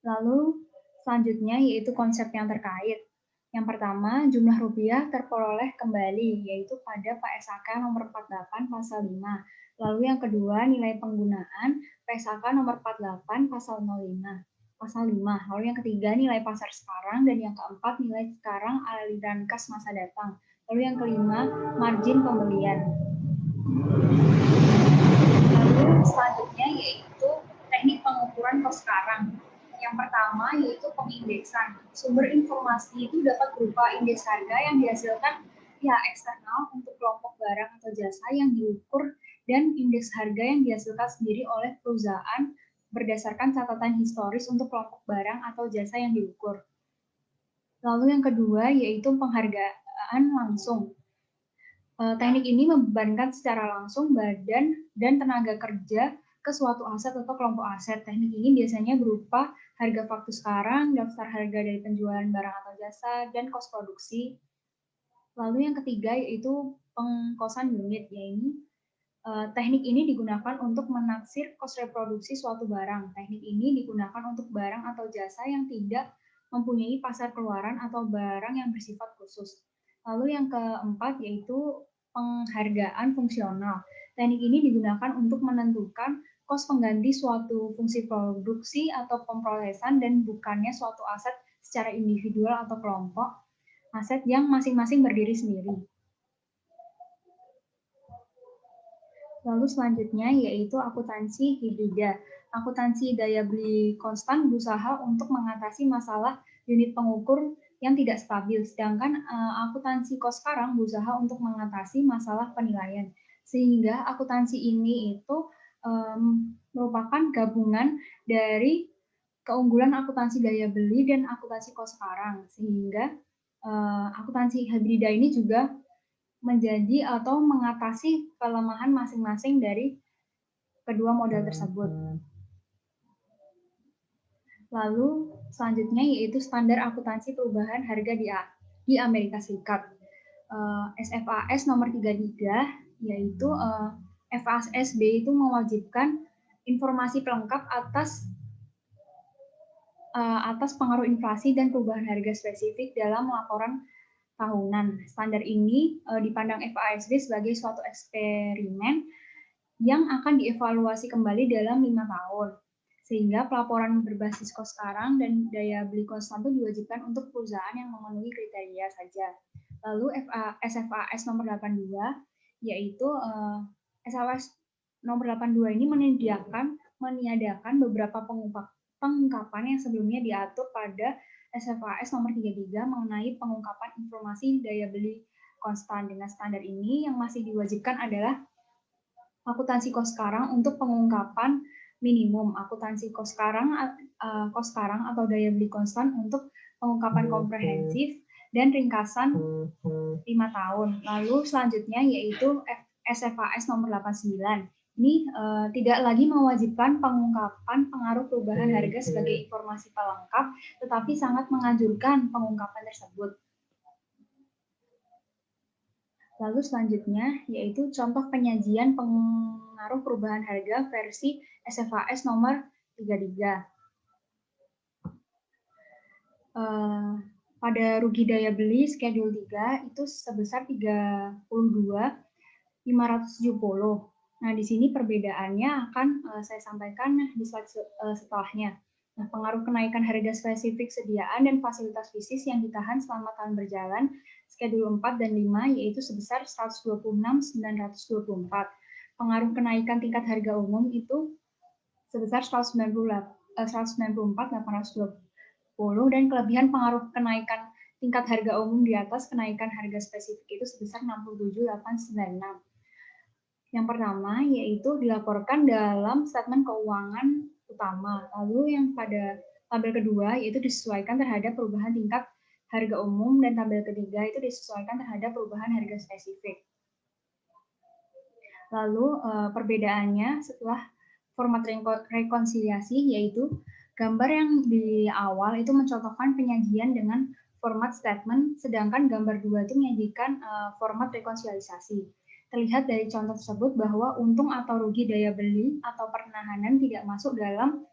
Lalu selanjutnya yaitu konsep yang terkait. Yang pertama, jumlah rupiah terperoleh kembali, yaitu pada PSAK nomor 48 pasal 5. Lalu yang kedua, nilai penggunaan PSAK nomor 48 pasal 05. Pasal 5. Lalu yang ketiga, nilai pasar sekarang. Dan yang keempat, nilai sekarang aliran kas masa datang. Lalu yang kelima, margin pembelian. Lalu selanjutnya yaitu teknik pengukuran kos sekarang. Yang pertama yaitu pengindeksan. Sumber informasi itu dapat berupa indeks harga yang dihasilkan pihak eksternal untuk kelompok barang atau jasa yang diukur dan indeks harga yang dihasilkan sendiri oleh perusahaan berdasarkan catatan historis untuk kelompok barang atau jasa yang diukur. Lalu yang kedua yaitu penghargaan langsung. Teknik ini membebankan secara langsung badan dan tenaga kerja ke suatu aset atau kelompok aset. Teknik ini biasanya berupa harga faktur sekarang, daftar harga dari penjualan barang atau jasa, dan kos produksi. Lalu yang ketiga yaitu pengkosan unit, yaitu teknik ini digunakan untuk menaksir kos reproduksi suatu barang. Teknik ini digunakan untuk barang atau jasa yang tidak mempunyai pasar keluaran atau barang yang bersifat khusus. Lalu yang keempat yaitu penghargaan fungsional. Teknik ini digunakan untuk menentukan kos pengganti suatu fungsi produksi atau pemrosesan dan bukannya suatu aset secara individual atau kelompok aset yang masing-masing berdiri sendiri. Lalu selanjutnya yaitu akuntansi hibrida. Akuntansi daya beli konstan berusaha untuk mengatasi masalah unit pengukur yang tidak stabil, sedangkan akuntansi kos sekarang berusaha untuk mengatasi masalah penilaian. Sehingga akuntansi ini itu merupakan gabungan dari keunggulan akuntansi daya beli dan akuntansi kos sekarang. Sehingga akuntansi hibrida ini juga menjadi atau mengatasi kelemahan masing-masing dari kedua model tersebut. Lalu selanjutnya yaitu standar akuntansi perubahan harga di Amerika Serikat. SFAS nomor 33 yaitu FASB itu mewajibkan informasi pelengkap atas pengaruh inflasi dan perubahan harga spesifik dalam laporan tahunan. Standar ini dipandang FASB sebagai suatu eksperimen yang akan dievaluasi kembali dalam 5 tahun. Sehingga pelaporan berbasis kos sekarang dan daya beli konstan itu diwajibkan untuk perusahaan yang memenuhi kriteria saja. Lalu SFAS nomor 82 yaitu SFAS nomor 82 ini meniadakan beberapa pengungkapan yang sebelumnya diatur pada SFAS nomor 33 mengenai pengungkapan informasi daya beli konstan. Dengan standar ini yang masih diwajibkan adalah akuntansi kos sekarang untuk pengungkapan minimum, akuntansi kos sekarang atau daya beli konstan untuk pengungkapan komprehensif dan ringkasan 5 tahun. Lalu selanjutnya yaitu SFAS nomor 89. Ini tidak lagi mewajibkan pengungkapan pengaruh perubahan harga sebagai informasi pelengkap, tetapi sangat menganjurkan pengungkapan tersebut. Lalu selanjutnya yaitu contoh penyajian pengaruh perubahan harga versi SFAS nomor 33. Pada rugi daya beli schedule 3 itu sebesar 32.570. Nah, di sini perbedaannya akan saya sampaikan di slide setelahnya. Nah, pengaruh kenaikan harga spesifik sediaan dan fasilitas bisnis yang ditahan selama tahun berjalan schedule 4 dan 5 yaitu sebesar 126.924. Pengaruh kenaikan tingkat harga umum itu sebesar 194.820 dan kelebihan pengaruh kenaikan tingkat harga umum di atas kenaikan harga spesifik itu sebesar 67.896. Yang pertama yaitu dilaporkan dalam statement keuangan utama. Lalu yang pada tabel kedua yaitu disesuaikan terhadap perubahan tingkat harga umum dan tabel ketiga itu disesuaikan terhadap perubahan harga spesifik. Lalu perbedaannya setelah format rekonsiliasi yaitu gambar yang di awal itu mencontohkan penyajian dengan format statement, sedangkan gambar 2 itu menyajikan format rekonsiliasi. Terlihat dari contoh tersebut bahwa untung atau rugi daya beli atau pernahanan tidak masuk dalam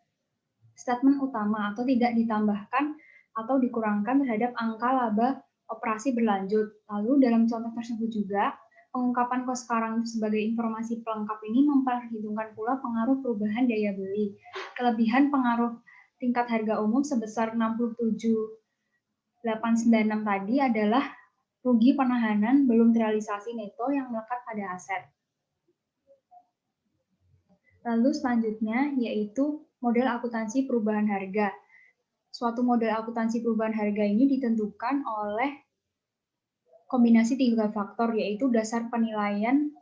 statement utama atau tidak ditambahkan atau dikurangkan terhadap angka laba operasi berlanjut. Lalu dalam contoh tersebut juga, pengungkapan kos sekarang sebagai informasi pelengkap ini memperhitungkan pula pengaruh perubahan daya beli. Kelebihan pengaruh tingkat harga umum sebesar 67.896 tadi adalah rugi penahanan belum terrealisasi neto yang melekat pada aset. Lalu selanjutnya yaitu model akuntansi perubahan harga. Suatu model akuntansi perubahan harga ini ditentukan oleh kombinasi 3 faktor, yaitu dasar penilaian.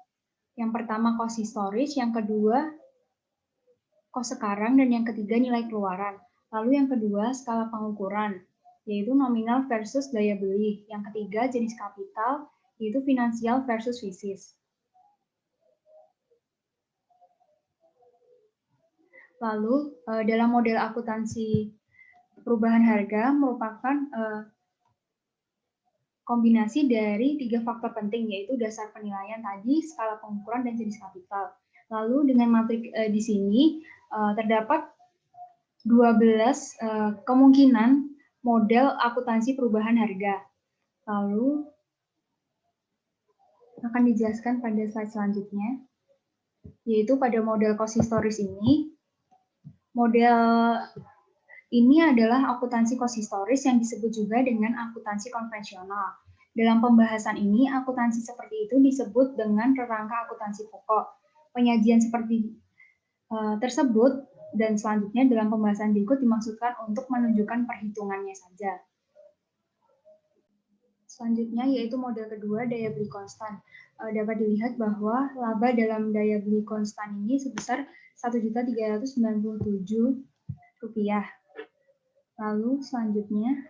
Yang pertama cost historis, yang kedua cost sekarang, dan yang ketiga nilai keluaran. Lalu yang kedua skala pengukuran, yaitu nominal versus daya beli. Yang ketiga jenis kapital, yaitu finansial versus fisis. Lalu dalam model akuntansi perubahan harga merupakan kombinasi dari 3 faktor penting, yaitu dasar penilaian tadi, skala pengukuran, dan jenis kapital. Lalu dengan matrik di sini terdapat 12 kemungkinan model akuntansi perubahan harga. Lalu akan dijelaskan pada slide selanjutnya, yaitu pada model cost historis ini. Model ini adalah akuntansi cost historis yang disebut juga dengan akuntansi konvensional. Dalam pembahasan ini, akuntansi seperti itu disebut dengan kerangka akuntansi pokok. Penyajian seperti tersebut dan selanjutnya dalam pembahasan berikut dimaksudkan untuk menunjukkan perhitungannya saja. Selanjutnya yaitu model kedua, daya beli konstan. Dapat dilihat bahwa laba dalam daya beli konstan ini sebesar Rp1.397. Lalu selanjutnya,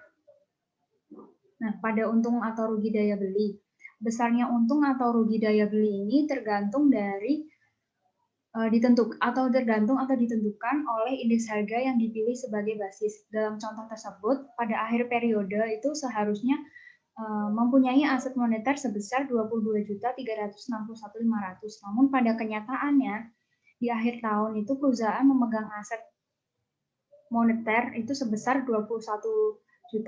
nah pada untung atau rugi daya beli. Besarnya untung atau rugi daya beli ini tergantung dari ditentukan oleh indeks harga yang dipilih sebagai basis. Dalam contoh tersebut, pada akhir periode itu seharusnya mempunyai aset moneter sebesar 22.361.500. Namun pada kenyataannya di akhir tahun itu perusahaan memegang aset moneter itu sebesar 21.580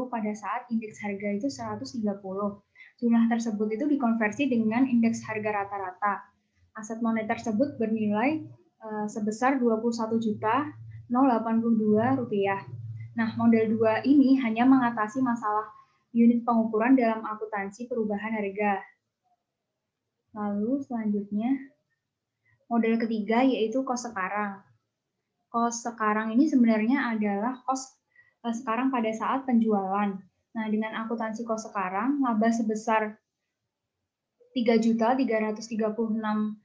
pada saat indeks harga itu 130. Jumlah tersebut itu dikonversi dengan indeks harga rata-rata. Aset moneter tersebut bernilai sebesar Rp21.082. Nah, model 2 ini hanya mengatasi masalah unit pengukuran dalam akuntansi perubahan harga. Lalu selanjutnya, model ketiga yaitu cost sekarang. Cost sekarang ini sebenarnya adalah cost sekarang pada saat penjualan. Nah, dengan akuntansi cost sekarang, laba sebesar Rp3.336.000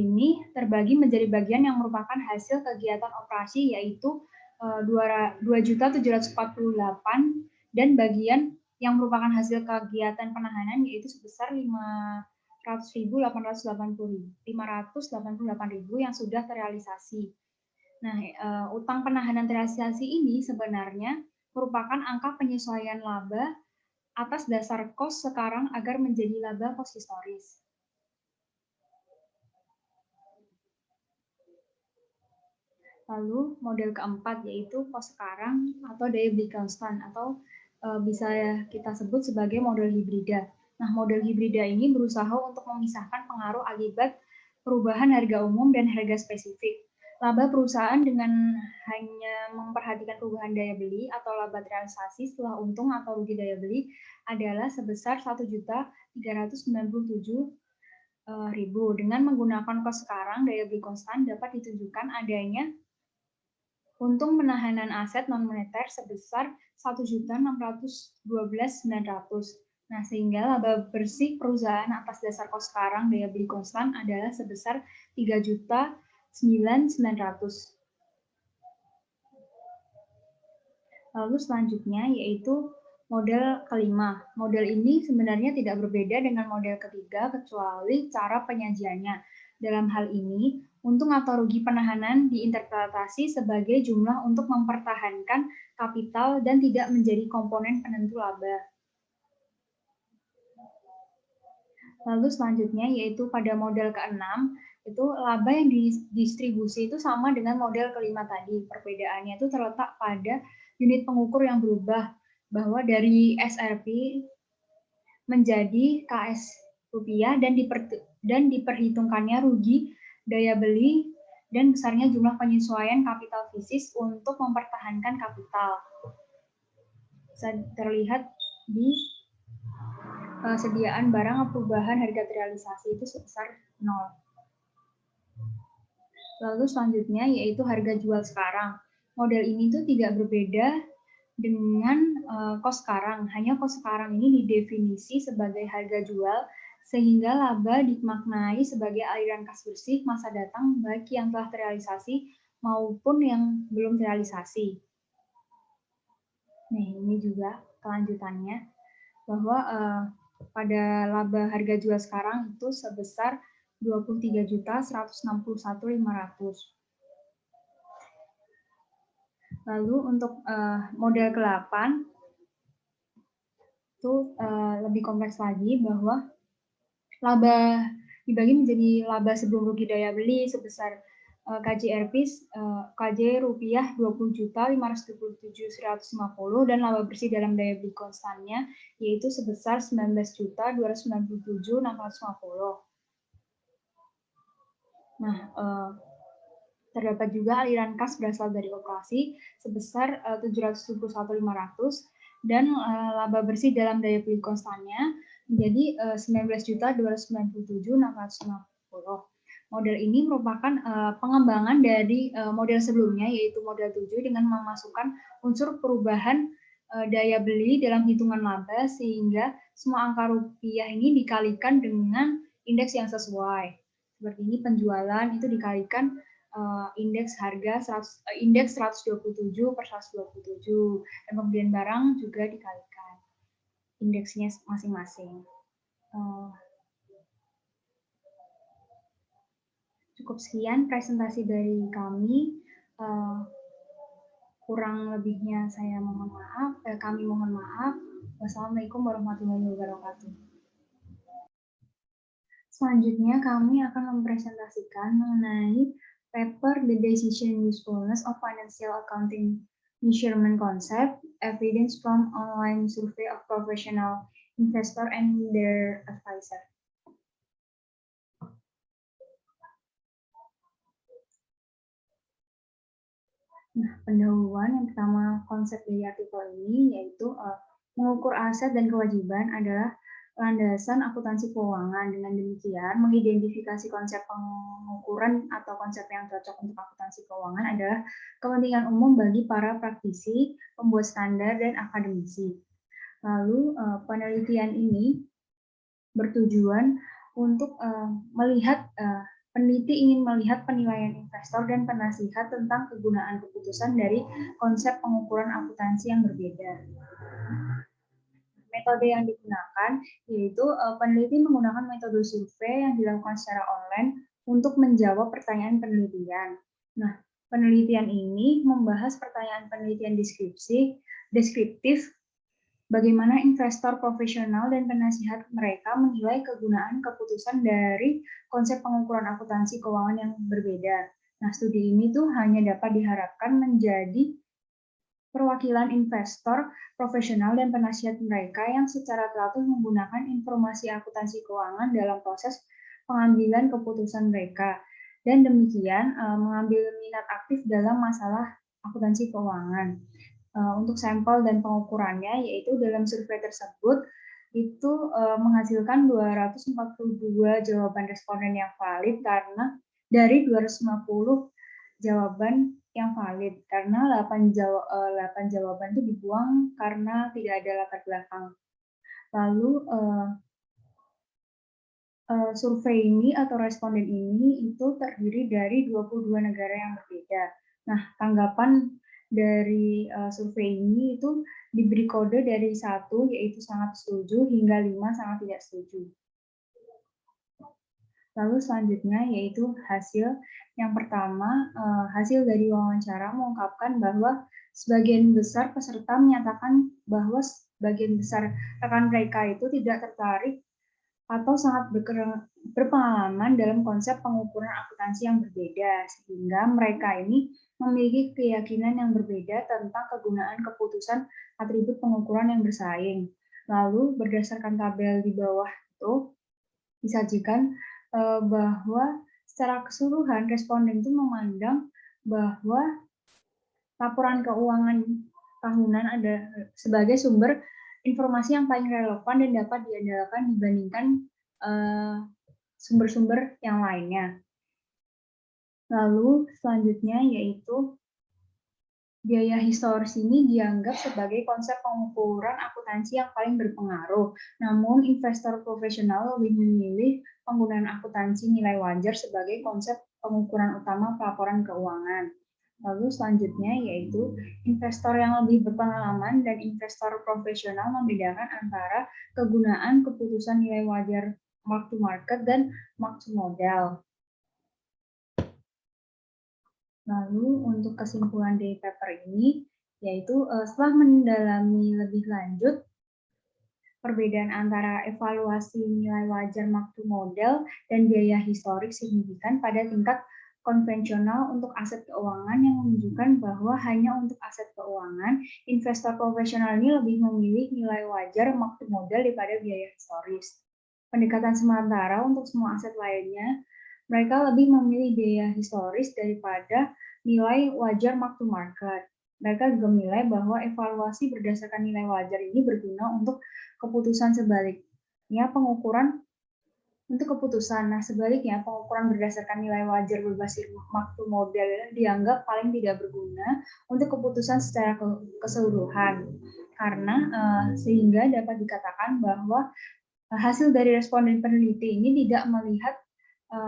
ini terbagi menjadi bagian yang merupakan hasil kegiatan operasi yaitu Rp2.748 dan bagian yang merupakan hasil kegiatan penahanan yaitu sebesar Rp588.000 yang sudah terrealisasi. Nah, utang penahanan terrealisasi ini sebenarnya merupakan angka penyesuaian laba atas dasar kos sekarang agar menjadi laba kos historis. Lalu model keempat yaitu kos sekarang atau daya beli konstan atau bisa kita sebut sebagai model hibrida. Nah, model hibrida ini berusaha untuk memisahkan pengaruh akibat perubahan harga umum dan harga spesifik. Laba perusahaan dengan hanya memperhatikan perubahan daya beli atau laba realisasi setelah untung atau rugi daya beli adalah sebesar 1.397.000. Dengan menggunakan kos sekarang, daya beli konstan dapat ditunjukkan adanya untung penahanan aset non-moneter sebesar 1.612.900. Nah, sehingga laba bersih perusahaan atas dasar kos sekarang daya beli konstan adalah sebesar 3.900.900. Lalu selanjutnya yaitu model kelima. Model ini sebenarnya tidak berbeda dengan model ketiga kecuali cara penyajiannya. Dalam hal ini, untung atau rugi penahanan diinterpretasi sebagai jumlah untuk mempertahankan kapital dan tidak menjadi komponen penentu laba. Lalu selanjutnya yaitu pada model keenam, itu laba yang didistribusi itu sama dengan model kelima tadi. Perbedaannya itu terletak pada unit pengukur yang berubah, bahwa dari SRP menjadi KS rupiah dan diperhitungkannya rugi daya beli dan besarnya jumlah penyesuaian kapital fisis untuk mempertahankan kapital. Bisa terlihat di sediaan barang perubahan harga realisasi itu sebesar 0. Lalu selanjutnya yaitu harga jual sekarang. Model ini tuh tidak berbeda dengan kos sekarang. Hanya kos sekarang ini didefinisi sebagai harga jual sehingga laba dimaknai sebagai aliran kas bersih masa datang baik yang telah terrealisasi maupun yang belum terrealisasi. Nah, ini juga kelanjutannya bahwa pada laba harga jual sekarang itu sebesar 23.161.500. Lalu untuk model ke-8 itu lebih kompleks lagi bahwa laba dibagi menjadi laba sebelum rugi daya beli sebesar KJ rupiah 20.527.150 dan laba bersih dalam daya beli konstannya yaitu sebesar 19.297.650. Nah, terdapat juga aliran kas berasal dari operasi sebesar 771.500 dan laba bersih dalam daya beli konstannya menjadi 19.297.650. Model ini merupakan pengembangan dari model sebelumnya yaitu model 7 dengan memasukkan unsur perubahan daya beli dalam hitungan laba sehingga semua angka rupiah ini dikalikan dengan indeks yang sesuai. Seperti ini penjualan itu dikalikan indeks harga indeks 127 per 127 dan pembelian barang juga dikalikan indeksnya masing-masing. Cukup sekian presentasi dari kami. Kurang lebihnya saya mohon maaf. Kami mohon maaf. Wassalamualaikum warahmatullahi wabarakatuh. Selanjutnya kami akan mempresentasikan mengenai paper The Decision Usefulness of Financial Accounting Measurement Concept, Evidence from Online Survey of Professional Investor and Their Advisor. Nah, pendahuluan yang pertama konsep dari artikel ini yaitu mengukur aset dan kewajiban adalah landasan akuntansi keuangan. Dengan demikian, mengidentifikasi konsep pengukuran atau konsep yang cocok untuk akuntansi keuangan adalah kepentingan umum bagi para praktisi, pembuat standar, dan akademisi. Lalu, penelitian ini bertujuan untuk melihat peneliti ingin melihat penilaian investor dan penasihat tentang kegunaan keputusan dari konsep pengukuran akuntansi yang berbeda. Metode yang digunakan yaitu peneliti menggunakan metode survei yang dilakukan secara online untuk menjawab pertanyaan penelitian. Nah, penelitian ini membahas pertanyaan penelitian deskriptif bagaimana investor profesional dan penasihat mereka menilai kegunaan keputusan dari konsep pengukuran akuntansi keuangan yang berbeda. Nah, studi ini tuh hanya dapat diharapkan menjadi perwakilan investor profesional dan penasihat mereka yang secara teratur menggunakan informasi akuntansi keuangan dalam proses pengambilan keputusan mereka. Dan demikian mengambil minat aktif dalam masalah akuntansi keuangan. Untuk sampel dan pengukurannya, yaitu dalam survei tersebut itu menghasilkan 242 jawaban responden yang valid karena dari 250 jawaban yang valid karena 8 jawaban itu dibuang karena tidak ada latar belakang. Lalu survei ini atau responden ini itu terdiri dari 22 negara yang berbeda. Nah, tanggapan dari survei ini itu diberi kode dari 1 yaitu sangat setuju hingga 5 sangat tidak setuju. Lalu selanjutnya yaitu hasil yang pertama, hasil dari wawancara mengungkapkan bahwa sebagian besar peserta menyatakan bahwa sebagian besar rekan mereka itu tidak tertarik atau sangat berpengalaman dalam konsep pengukuran akuntansi yang berbeda, sehingga mereka ini memiliki keyakinan yang berbeda tentang kegunaan keputusan atribut pengukuran yang bersaing. Lalu berdasarkan tabel di bawah itu disajikan bahwa secara keseluruhan responden itu memandang bahwa laporan keuangan tahunan ada sebagai sumber informasi yang paling relevan dan dapat diandalkan dibandingkan sumber-sumber yang lainnya. Lalu selanjutnya yaitu biaya historis ini dianggap sebagai konsep pengukuran akuntansi yang paling berpengaruh. Namun investor profesional lebih memilih penggunaan akuntansi nilai wajar sebagai konsep pengukuran utama pelaporan keuangan. Lalu selanjutnya yaitu investor yang lebih berpengalaman dan investor profesional membedakan antara kegunaan keputusan nilai wajar mark to market dan mark to model. Lalu untuk kesimpulan dari paper ini yaitu setelah mendalami lebih lanjut perbedaan antara evaluasi nilai wajar mark to model dan biaya historik signifikan pada tingkat konvensional untuk aset keuangan yang menunjukkan bahwa hanya untuk aset keuangan, investor profesional ini lebih memilih nilai wajar mark to model daripada biaya historis. Pendekatan sementara untuk semua aset lainnya, mereka lebih memilih biaya historis daripada nilai wajar mark to market. Mereka juga menilai bahwa evaluasi berdasarkan nilai wajar ini berguna untuk keputusan sebaliknya pengukuran untuk keputusan. Nah, sebaliknya, pengukuran berdasarkan nilai wajar berbasis mark to model dianggap paling tidak berguna untuk keputusan secara keseluruhan. Karena sehingga dapat dikatakan bahwa hasil dari responden peneliti ini tidak melihat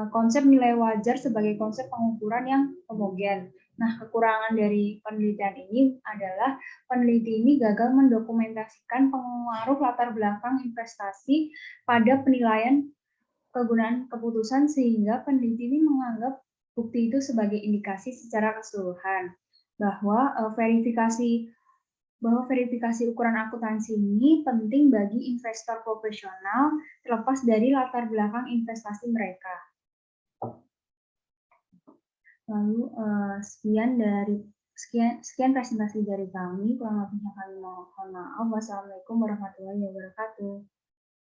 konsep nilai wajar sebagai konsep pengukuran yang homogen. Nah, kekurangan dari penelitian ini adalah peneliti ini gagal mendokumentasikan pengaruh latar belakang investasi pada penilaian kegunaan keputusan sehingga peneliti ini menganggap bukti itu sebagai indikasi secara keseluruhan bahwa verifikasi ukuran akuntansi ini penting bagi investor profesional terlepas dari latar belakang investasi mereka. Lalu sekian presentasi dari kami, kurang lebihnya kami mohon maaf. Wassalamualaikum warahmatullahi wabarakatuh.